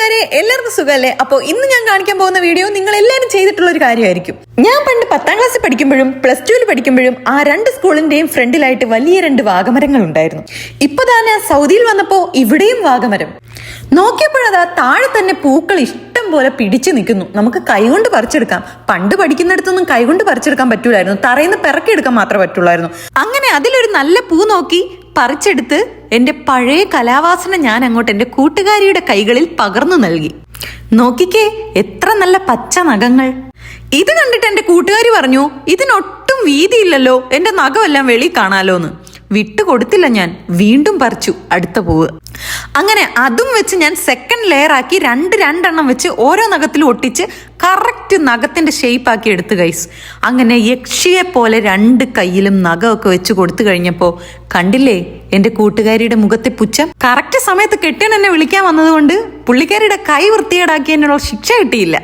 കൂട്ടുകാരെ എല്ലാവർക്കും സുഖമല്ലേ? അപ്പോൾ ഇന്ന് ഞാൻ കാണിക്കാൻ പോകുന്ന വീഡിയോ നിങ്ങൾ എല്ലാവരും ചെയ്തിട്ടുള്ള ഒരു കാര്യമായിരിക്കും. ഞാൻ പണ്ട് 10ാം ക്ലാസ്സിൽ പഠിക്കുമ്പോഴും പ്ലസ് 2 പഠിക്കുമ്പോഴും ആ രണ്ട് സ്കൂളിന്റെയും ഫ്രണ്ടിലായിട്ട് വലിയ 2 വാഗമരങ്ങൾ ഉണ്ടായിരുന്നു. ഇപ്പൊ തന്നെ സൗദിയിൽ വന്നപ്പോ ഇവിടെയും വാഗമരം നോക്കിയപ്പോഴതാ താഴെ തന്നെ പൂക്കൾ ഇഷ്ടം പോലെ പിടിച്ചു നിൽക്കുന്നു. നമുക്ക് കൈകൊണ്ട് പറിച്ചെടുക്കാം. പണ്ട് പഠിക്കുന്നിടത്തൊന്നും കൈകൊണ്ട് പറിച്ചെടുക്കാൻ പറ്റൂലായിരുന്നു, തറയിന്ന് പിറക്കിയെടുക്കാൻ മാത്രമേ പറ്റുള്ളായിരുന്നു. അങ്ങനെ അതിലൊരു നല്ല പൂ നോക്കി പറിച്ചെടുത്ത് എന്റെ പഴയ കലാവാസന ഞാൻ അങ്ങോട്ട് എന്റെ കൂട്ടുകാരിയുടെ കൈകളിൽ പകർന്നു നൽകി. നോക്കിക്കേ, എത്ര നല്ല പച്ച നഖങ്ങൾ. ഇത് കണ്ടിട്ട് എന്റെ കൂട്ടുകാരി പറഞ്ഞു, ഇതിനൊട്ടും വീതിയില്ലല്ലോ, എന്റെ നഖമെല്ലാം വെളി കാണാലോന്ന്. വിട്ടുകൊടുത്തില്ല ഞാൻ, വീണ്ടും പറിച്ചു അടുത്ത പൂവ്. അങ്ങനെ അതും വെച്ച് ഞാൻ സെക്കൻഡ് ലെയർ ആക്കി രണ്ടെണ്ണം വെച്ച് ഓരോ നഖത്തിലും ഒട്ടിച്ച് കറക്റ്റ് നഖത്തിന്റെ ഷേപ്പ് ആക്കി എടുത്തു ഗൈസ്. അങ്ങനെ യക്ഷിയെ പോലെ 2 കൈയിലും നഖമൊക്കെ വെച്ച് കൊടുത്തു കഴിഞ്ഞപ്പോ കണ്ടില്ലേ എന്റെ കൂട്ടുകാരിയുടെ മുഖത്തെ പുച്ഛം. കറക്റ്റ് സമയത്ത് കെട്ടിയൻ എന്നെ വിളിക്കാൻ വന്നതുകൊണ്ട് പുള്ളിക്കാരിയുടെ കൈ വൃത്തികേടാക്കി എന്നോട് ശിക്ഷ കിട്ടിയില്ല.